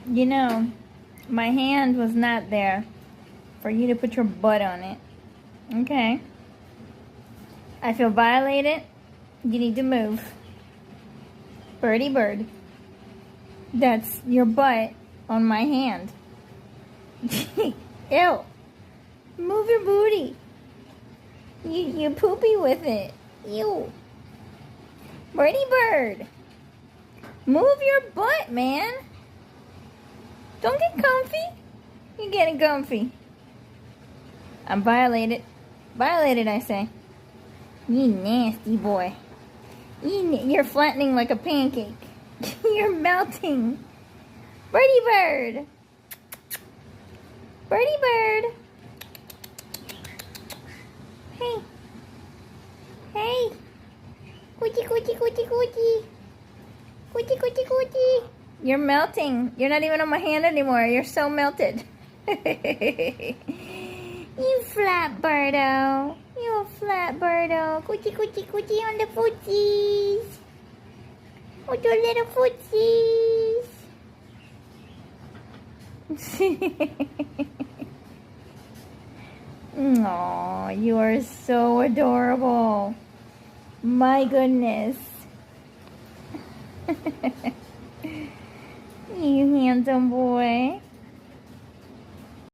You know, my hand was not there for you to put your butt on it. Okay. I feel violated. You need to move. Birdie bird. That's your butt on my hand. Ew. Move your booty. You poopy with it. Ew. Birdie bird. Move your butt, man. Don't get comfy. You're getting comfy. I'm violated. Violated, I say. You nasty boy. You're flattening like a pancake. You're melting. Birdie bird. Birdie bird. Hey. Hey. Coochie, coochie, coochie, coochie. Coochie, coochie, coochie. You're melting. You're not even on my hand anymore. You're so melted. You flat birdo. You a flat birdo. Coochie, coochie, coochie on the footsies. With your little footsies. Aw, you are so adorable. My goodness. You handsome boy.